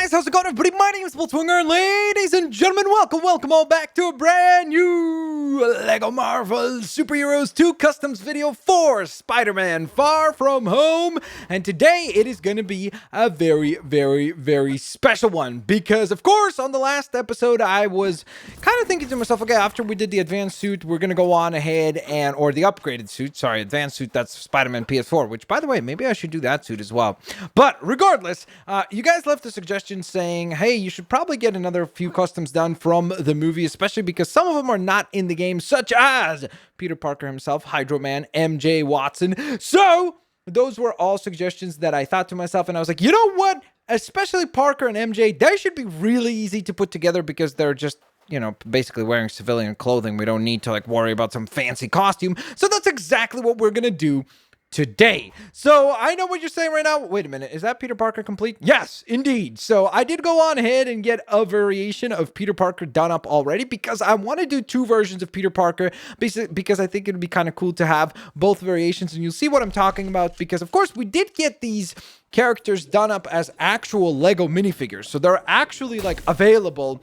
guys, how's it going, everybody? My name is Swinger, and ladies and gentlemen, welcome all back to a brand new LEGO Marvel Superheroes 2 Customs video for Spider-Man Far From Home. And today it is going to be a very special one because, of course, on the last episode, I was kind of thinking to myself, okay, after we did the advanced suit, we're going to go on ahead and, or the upgraded suit, sorry, advanced suit, that's Spider-Man PS4, which, by the way, maybe I should do that suit as well. But regardless, you guys left a suggestion saying, hey, you should probably get another few customs done from the movie, especially because some of them are not in the game, such as Peter Parker himself, Hydro Man, MJ Watson. So those were all suggestions that I thought to myself, and I was like, you know what? Especially Parker and MJ, they should be really easy to put together because they're just, you know, basically wearing civilian clothing. We don't need to like worry about some fancy costume. So that's exactly what we're gonna do today. So I know what you're saying right now. Wait a minute, is that Peter Parker complete? Yes, indeed. So I did go on ahead and get a variation of Peter Parker done up already because I want to do two versions of Peter Parker, basically because I think it would be kind of cool to have both variations, and you'll see what I'm talking about because of course we did get these characters done up as actual Lego minifigures, so they're actually like available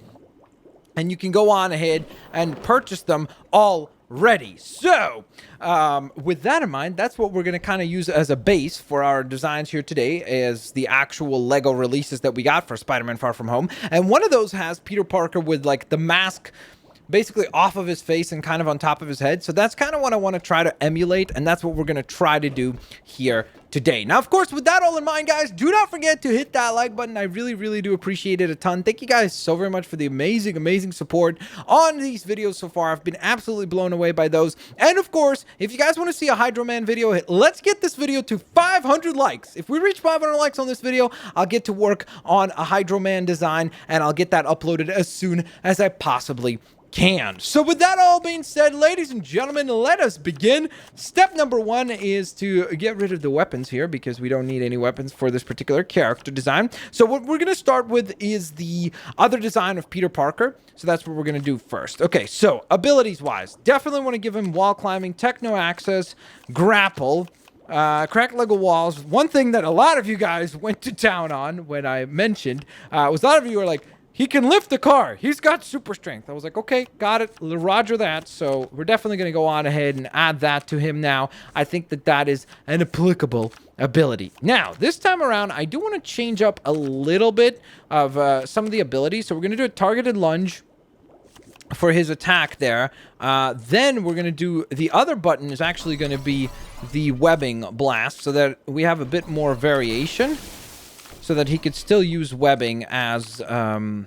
and you can go on ahead and purchase them all ready. So with that in mind, that's what we're going to kind of use as a base for our designs here today, as the actual Lego releases that we got for Spider-Man Far From Home. And one of those has Peter Parker with like the mask basically off of his face and kind of on top of his head. So that's kind of what I want to try to emulate, and that's what we're going to try to do here today. Now, of course, with that all in mind, guys, do not forget to hit that like button. I really do appreciate it a ton. Thank you guys so very much for the amazing support on these videos so far. I've been absolutely blown away by those. And of course, if you guys want to see a Hydro Man video, let's get this video to 500 likes. If we reach 500 likes on this video, I'll get to work on a Hydro Man design, and I'll get that uploaded as soon as I possibly can. So with that all being said, ladies and gentlemen, let us begin. Step number one is to get rid of the weapons here because we don't need any weapons for this particular character design. So what we're going to start with is the other design of Peter Parker. So that's what we're going to do first. Okay, so abilities wise, definitely want to give him wall climbing, techno access, grapple, crack Lego walls. One thing that a lot of you guys went to town on when I mentioned was a lot of you were like, he can lift the car. He's got super strength. I was like, okay, got it. Roger that. So we're definitely going to go on ahead and add that to him now. I think that that is an applicable ability. Now, this time around, I do want to change up a little bit of some of the abilities. So we're going to do a targeted lunge for his attack there. Then we're going to do the other button is actually going to be the webbing blast so that we have a bit more variation, so that he could still use webbing as, okay,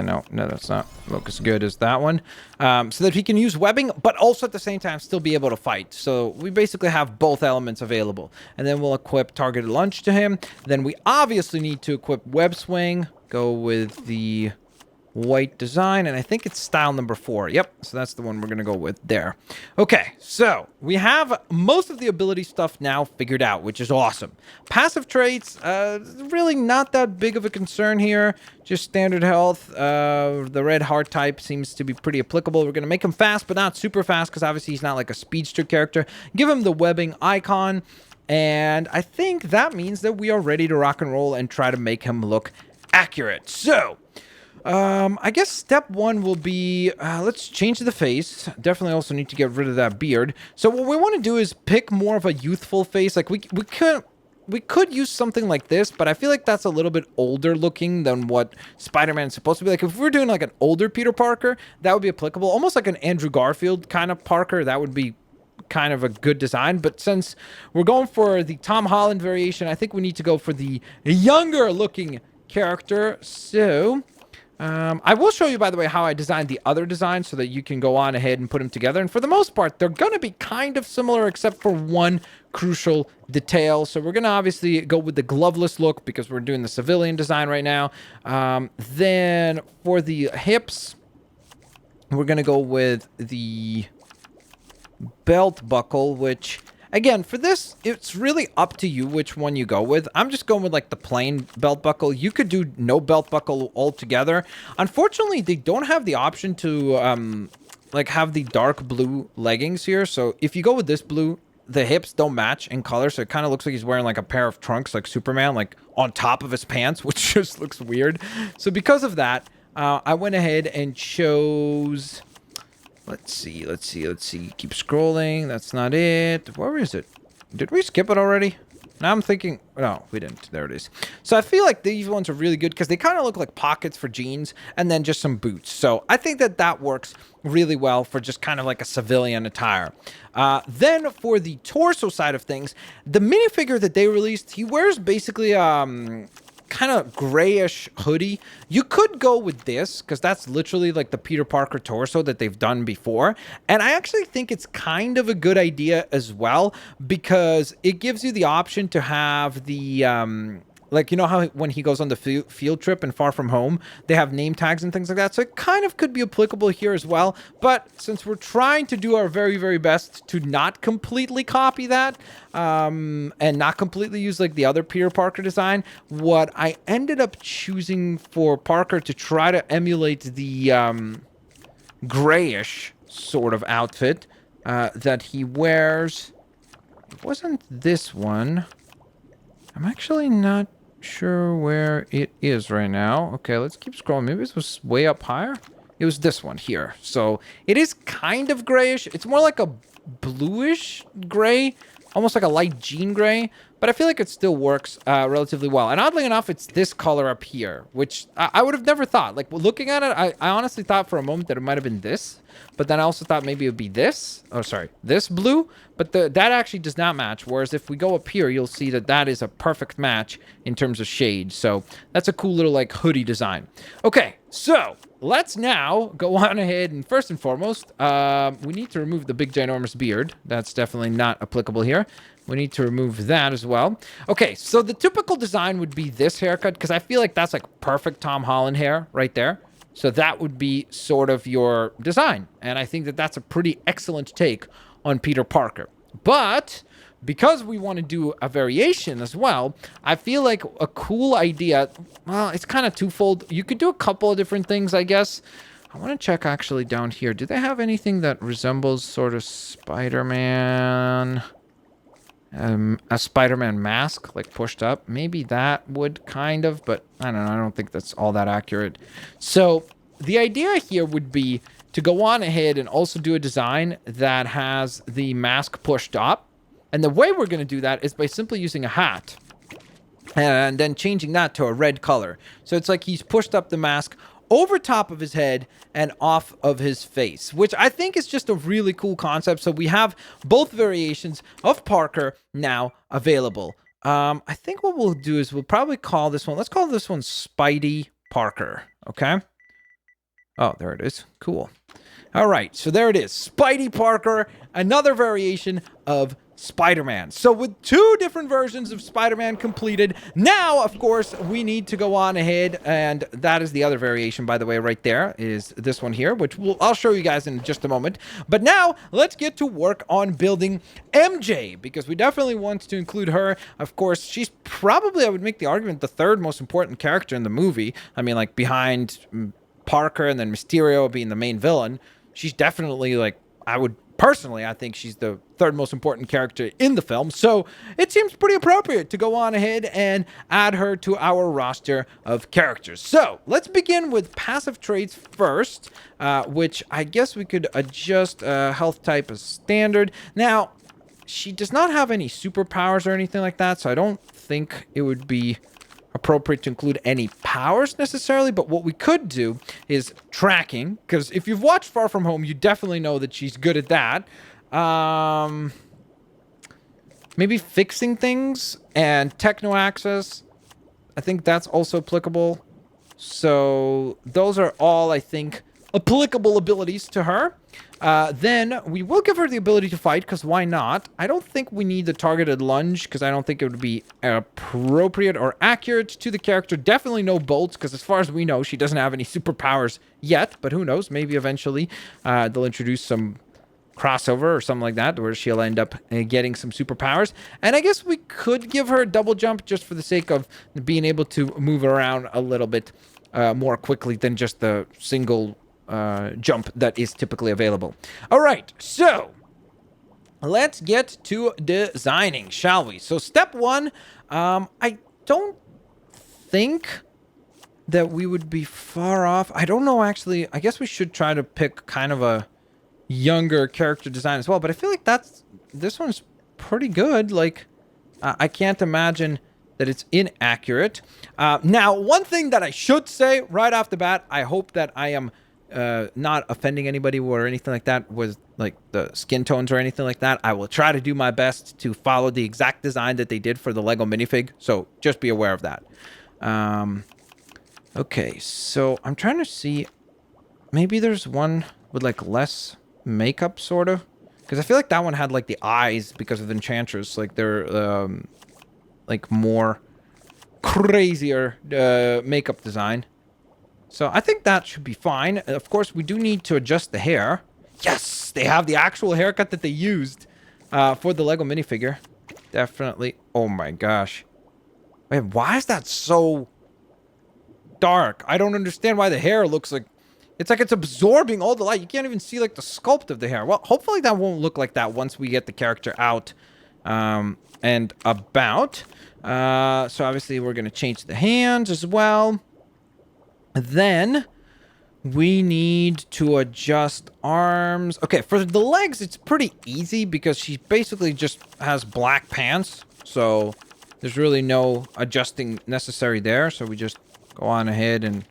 no, that's not look as good as that one. So that he can use webbing, but also at the same time still be able to fight. So we basically have both elements available. And then we'll equip targeted lunge to him. Then we obviously need to equip web swing, go with the white design, and I think it's style number 4. Yep, so that's the one we're gonna go with there. Okay, so we have most of the ability stuff now figured out, which is awesome. Passive traits, really not that big of a concern here. Just standard health. The red heart type seems to be pretty applicable. We're gonna make him fast, but not super fast, because obviously he's not like a speedster character. Give him the webbing icon, and I think that means that we are ready to rock and roll and try to make him look accurate. So I guess step one will be, let's change the face. Definitely also need to get rid of that beard. So what we want to do is pick more of a youthful face. Like we could use something like this, but I feel like that's a little bit older looking than what Spider-Man is supposed to be. Like if we're doing like an older Peter Parker, that would be applicable. Almost like an Andrew Garfield kind of Parker. That would be kind of a good design. But since we're going for the Tom Holland variation, I think we need to go for the younger looking character. So I will show you, by the way, how I designed the other design so that you can go on ahead and put them together. And for the most part, they're going to be kind of similar except for one crucial detail. So we're going to obviously go with the gloveless look because we're doing the civilian design right now. Then for the hips, we're going to go with the belt buckle, which, again, for this, it's really up to you which one you go with. I'm just going with, like, the plain belt buckle. You could do no belt buckle altogether. Unfortunately, they don't have the option to, like, have the dark blue leggings here. So if you go with this blue, the hips don't match in color, so it kind of looks like he's wearing like a pair of trunks like Superman, like on top of his pants, which just looks weird. So because of that, I went ahead and chose... Let's see. Keep scrolling. That's not it. Where is it? Did we skip it already? Now I'm thinking... No, we didn't. There it is. So I feel like these ones are really good because they kind of look like pockets for jeans and then just some boots. So I think that that works really well for just kind of like a civilian attire. Then for the torso side of things, the minifigure that they released, he wears basically... kind of grayish hoodie. You could go with this because that's literally like the Peter Parker torso that they've done before, and I actually think it's kind of a good idea as well because it gives you the option to have the like, you know how when he goes on the field trip in Far From Home, they have name tags and things like that. So it kind of could be applicable here as well. But since we're trying to do our very, very best to not completely copy that and not completely use like the other Peter Parker design, what I ended up choosing for Parker to try to emulate the grayish sort of outfit that he wears. It wasn't this one. I'm actually not sure where it is right now. Okay, let's keep scrolling. Maybe it was way up higher. It was this one here. So it is kind of grayish. It's more like a bluish gray, almost like a light jean gray, but I feel like it still works relatively well. And oddly enough, it's this color up here, which I would have never thought. Like, looking at it, I honestly thought for a moment that it might have been this, but then I also thought maybe it would be this. Oh, sorry, this blue, but that actually does not match. Whereas if we go up here, you'll see that that is a perfect match in terms of shade. So that's a cool little like hoodie design. Okay, so let's now go on ahead and first and foremost, we need to remove the big ginormous beard. That's definitely not applicable here. We need to remove that as well. Okay, so the typical design would be this haircut because I feel like that's like perfect Tom Holland hair right there. So that would be sort of your design. And I think that that's a pretty excellent take on Peter Parker. But because we want to do a variation as well, I feel like a cool idea, well, it's kind of twofold. You could do a couple of different things, I guess. I want to check actually down here. Do they have anything that resembles sort of Spider-Man? A Spider-Man mask, like pushed up. Maybe that would kind of, but I don't know. I don't think that's all that accurate. So the idea here would be to go on ahead and also do a design that has the mask pushed up. And the way we're going to do that is by simply using a hat and then changing that to a red color. So it's like he's pushed up the mask over top of his head and off of his face, which I think is just a really cool concept. So we have both variations of Parker now available. I think what we'll do is we'll probably call this one, let's call this one Spidey Parker, okay? Oh, there it is. Cool. All right, so there it is. Spidey Parker, another variation of Spider-Man. So with two different versions of Spider-Man completed, now, of course, we need to go on ahead, and that is the other variation, by the way, right there, is this one here, which I'll show you guys in just a moment. But now, let's get to work on building MJ, because we definitely want to include her. Of course, she's probably, I would make the argument, the third most important character in the movie. I mean, like, behind Parker and then Mysterio being the main villain. She's definitely, like, I think she's the third most important character in the film. So it seems pretty appropriate to go on ahead and add her to our roster of characters. So let's begin with passive traits first, which I guess we could adjust health type as standard. Now, she does not have any superpowers or anything like that, so I don't think it would be appropriate to include any powers necessarily, but what we could do is tracking, because if you've watched Far From Home, you definitely know that she's good at that. Maybe fixing things and techno access. I think that's also applicable. So those are all, I think, applicable abilities to her. Then we will give her the ability to fight, because why not? I don't think we need the targeted lunge, because I don't think it would be appropriate or accurate to the character. Definitely no bolts, because as far as we know, she doesn't have any superpowers yet, but who knows? Maybe eventually they'll introduce some crossover or something like that, where she'll end up getting some superpowers. And I guess we could give her a double jump just for the sake of being able to move around a little bit more quickly than just the single jump that is typically available. All right, so let's get to designing, shall we? So step one, I don't think that we would be far off. I don't know, actually. I guess we should try to pick kind of a younger character design as well, but I feel like this one's pretty good. Like, I can't imagine that it's inaccurate. Now, one thing that I should say right off the bat, I hope that I am not offending anybody or anything like that with like the skin tones or anything like that. I will try to do my best to follow the exact design that they did for the Lego minifig, so just be aware of that. Okay, so I'm trying to see, maybe there's one with like less makeup, sort of, because I feel like that one had like the eyes because of Enchantress, like they're like more crazier makeup design. So I think that should be fine. Of course, we do need to adjust the hair. Yes, they have the actual haircut that they used for the Lego minifigure. Definitely. Oh my gosh. Wait, why is that so dark? I don't understand why the hair looks like... It's like it's absorbing all the light. You can't even see like the sculpt of the hair. Well, hopefully that won't look like that once we get the character out and about. So obviously we're going to change the hands as well. Then we need to adjust arms. Okay, for the legs, it's pretty easy because she basically just has black pants. So there's really no adjusting necessary there. So we just go on ahead and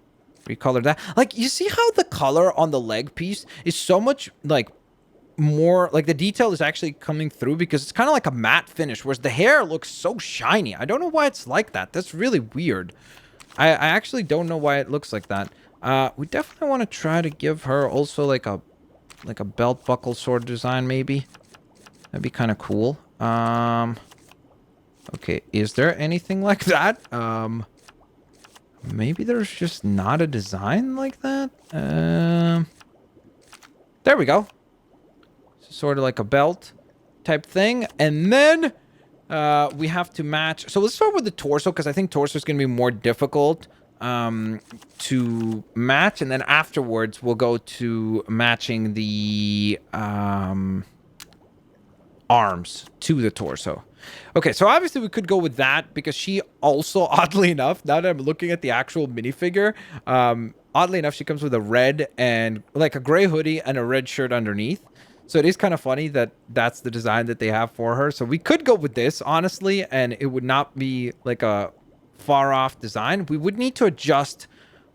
recolor that. Like, you see how the color on the leg piece is so much, like, more... Like, the detail is actually coming through because it's kind of like a matte finish, whereas the hair looks so shiny. I don't know why it's like that. That's really weird. I actually don't know why it looks like that. We definitely want to try to give her also like a belt buckle sort of design, maybe. That'd be kind of cool. Okay, is there anything like that? Maybe there's just not a design like that. There we go. Sort of like a belt type thing. And then we have to match. So let's start with the torso, because I think torso is going to be more difficult to match. And then afterwards, we'll go to matching the arms to the torso. Okay, so obviously we could go with that because she also, oddly enough, now that I'm looking at the actual minifigure, oddly enough, she comes with a red and like a gray hoodie and a red shirt underneath. So it is kind of funny that that's the design that they have for her. So we could go with this, honestly, and it would not be like a far off design. We would need to adjust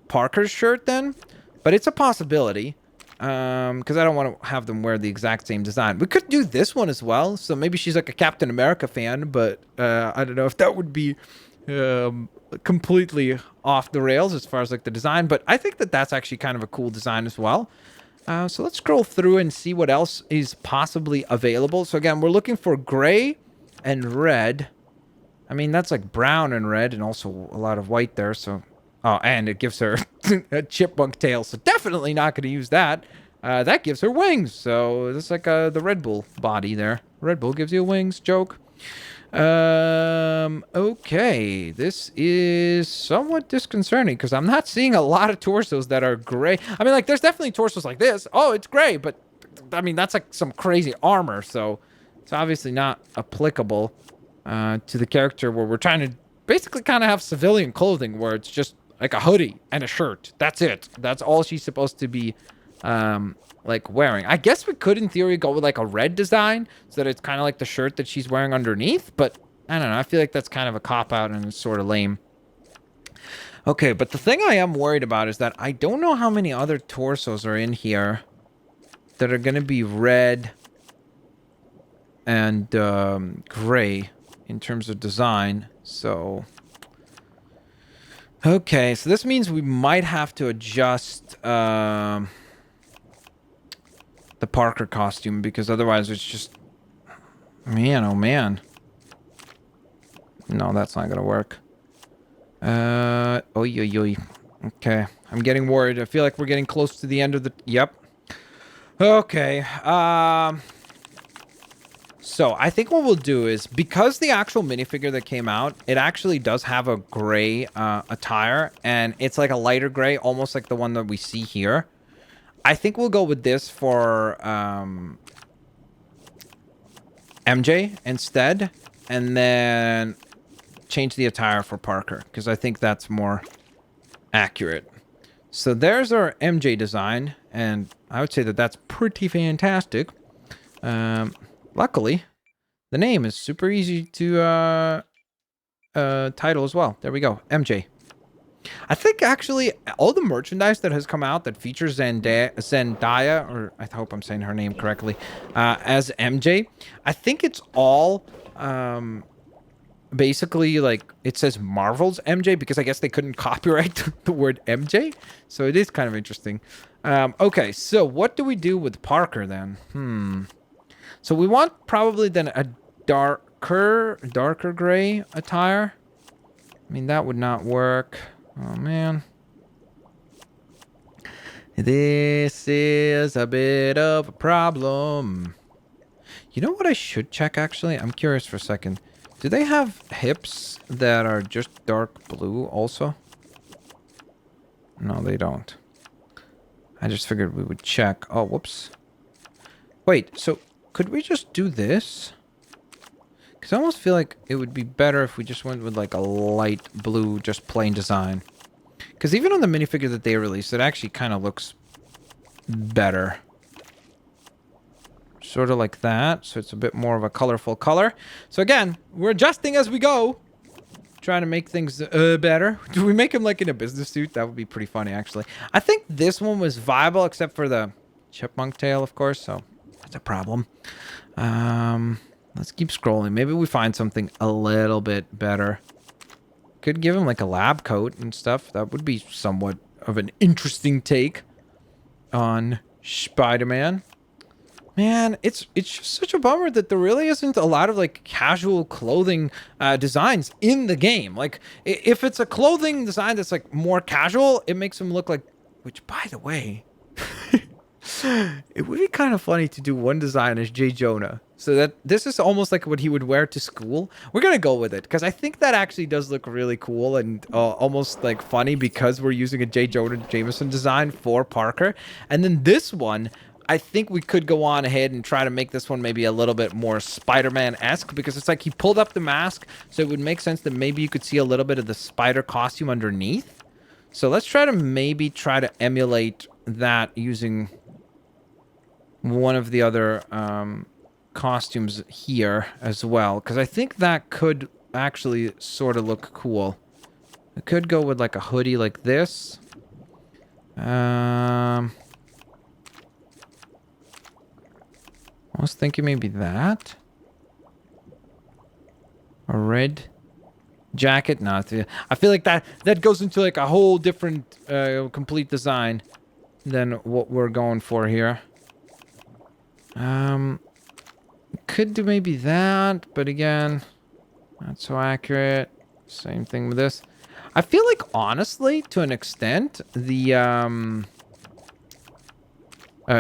Parker's shirt then, but it's a possibility. Because I don't want to have them wear the exact same design. We could do this one as well. So maybe she's like a Captain America fan, but I don't know if that would be completely off the rails as far as like the design. But I think that that's actually kind of a cool design as well. So let's scroll through and see what else is possibly available. So again, we're looking for gray and red. I mean, that's like brown and red and also a lot of white there. So... Oh, and it gives her a chipmunk tail, so definitely not going to use that. That gives her wings, so it's like the Red Bull body there. Red Bull gives you wings, joke. Okay, this is somewhat disconcerting because I'm not seeing a lot of torsos that are gray. I mean, like, there's definitely torsos like this. Oh, it's gray, but, I mean, that's like some crazy armor, so it's obviously not applicable to the character where we're trying to basically kind of have civilian clothing where it's just like a hoodie and a shirt. That's it. That's all she's supposed to be, like, wearing. I guess we could, in theory, go with, like, a red design so that it's kind of like the shirt that she's wearing underneath. But, I don't know. I feel like that's kind of a cop-out and it's sort of lame. Okay, but the thing I am worried about is that I don't know how many other torsos are in here that are going to be red and gray in terms of design. So... Okay, so this means we might have to adjust the Parker costume because otherwise it's just... Man, oh man. No, that's not gonna work. Oy, oy, oy. Okay, I'm getting worried. I feel like we're getting close to the end of the... Yep. Okay, So, I think what we'll do is, because the actual minifigure that came out, it actually does have a gray attire, and it's like a lighter gray, almost like the one that we see here. I think we'll go with this for MJ instead, and then change the attire for Parker, because I think that's more accurate. So there's our MJ design, and I would say that that's pretty fantastic. Luckily, the name is super easy to title as well. There we go, MJ. I think actually all the merchandise that has come out that features Zendaya, or I hope I'm saying her name correctly, as MJ, I think it's all basically like it says Marvel's MJ, because I guess they couldn't copyright the word MJ, so it is kind of interesting. Okay, so what do we do with Parker then? So we want probably then a darker gray attire. I mean, that would not work. Oh man, this is a bit of a problem. You know what I should check actually? I'm curious for a second. Do they have hips that are just dark blue also? No, they don't. I just figured we would check. Oh, whoops. Wait, so could we just do this? Because I almost feel like it would be better if we just went with like a light blue, just plain design. Because even on the minifigure that they released, it actually kind of looks better. Sort of like that. So it's a bit more of a colorful color. So again, we're adjusting as we go. Trying to make things better. Do we make him like in a business suit? That would be pretty funny, actually. I think this one was viable, except for the chipmunk tail, of course. So that's a problem. Let's keep scrolling. Maybe we find something a little bit better. Could give him like a lab coat and stuff. That would be somewhat of an interesting take on Spider-Man. Man, it's just such a bummer that there really isn't a lot of like casual clothing designs in the game. Like if it's a clothing design that's like more casual, it makes him look like, which by the way, it would be kind of funny to do one design as J. Jonah. So that this is almost like what he would wear to school. We're going to go with it because I think that actually does look really cool and almost like funny because we're using a J. Jonah Jameson design for Parker. And then this one, I think we could go on ahead and try to make this one maybe a little bit more Spider-Man-esque because it's like he pulled up the mask. So it would make sense that maybe you could see a little bit of the spider costume underneath. So let's try to emulate that using one of the other costumes here as well, because I think that could actually sort of look cool. I could go with like a hoodie like this. I was thinking maybe that. A red jacket. No, I feel like that goes into like a whole different complete design than what we're going for here. Could do maybe that, but again, not so accurate. Same thing with this. I feel like, honestly, to an extent, the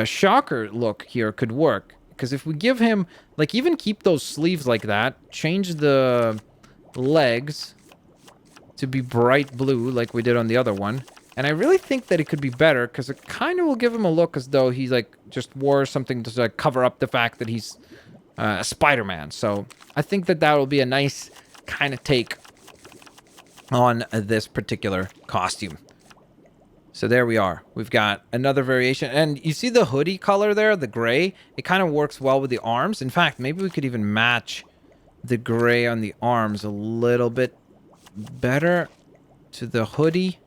Shocker look here could work. Because if we give him, like, even keep those sleeves like that, change the legs to be bright blue like we did on the other one. And I really think that it could be better because it kind of will give him a look as though he's like just wore something to like, cover up the fact that he's a Spider-Man. So I think that will be a nice kind of take on this particular costume. So there we are. We've got another variation. And you see the hoodie color there, the gray? It kind of works well with the arms. In fact, maybe we could even match the gray on the arms a little bit better to the hoodie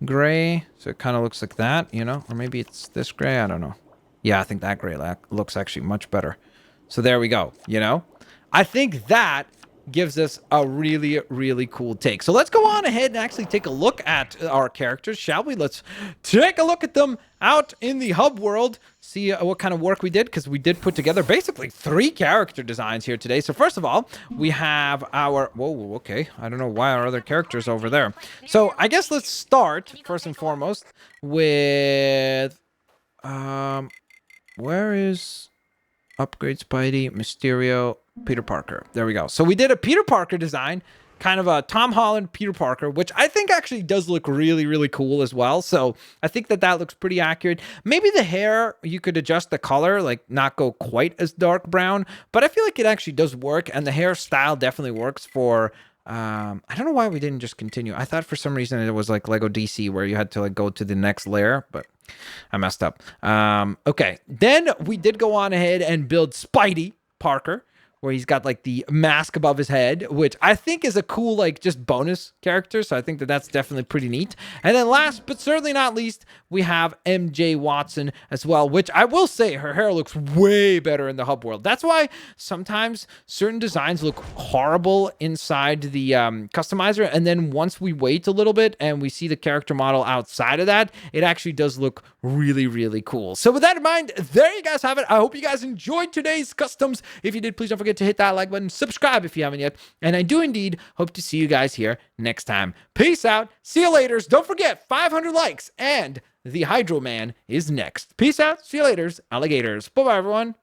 gray. So it kind of looks like that, you know? Or maybe it's this gray. I don't know. Yeah, I think that gray looks actually much better. So there we go, you know? I think that gives us a really, really cool take. So let's go on ahead and actually take a look at our characters, shall we? Let's take a look at them out in the hub world, see what kind of work we did, because we did put together basically 3 character designs here today. So first of all, we have our... Whoa, okay. I don't know why our other character's over there. So I guess let's start, first and foremost, with... where is... Upgrade Spidey, Mysterio, Peter Parker. There we go. So we did a Peter Parker design. kind of a Tom Holland, Peter Parker, which I think actually does look really, really cool as well. So I think that looks pretty accurate. Maybe the hair, you could adjust the color, like not go quite as dark brown, but I feel like it actually does work, and the hairstyle definitely works for I don't know why we didn't just continue. I thought for some reason it was like Lego DC where you had to like go to the next layer, but I messed up. Okay. Then we did go on ahead and build Spidey Parker, where he's got like the mask above his head, which I think is a cool, like, just bonus character. So I think that that's definitely pretty neat. And then last, but certainly not least, we have MJ Watson as well, which I will say her hair looks way better in the hub world. That's why sometimes certain designs look horrible inside the customizer. And then once we wait a little bit and we see the character model outside of that, it actually does look really, really cool. So with that in mind, there you guys have it. I hope you guys enjoyed today's customs. If you did, please don't forget to hit that like button, subscribe if you haven't yet, and I do indeed hope to see you guys here next time. Peace out. See you later. Don't forget 500 likes and the Hydro Man is next. Peace out. See you later, alligators. Bye bye, everyone.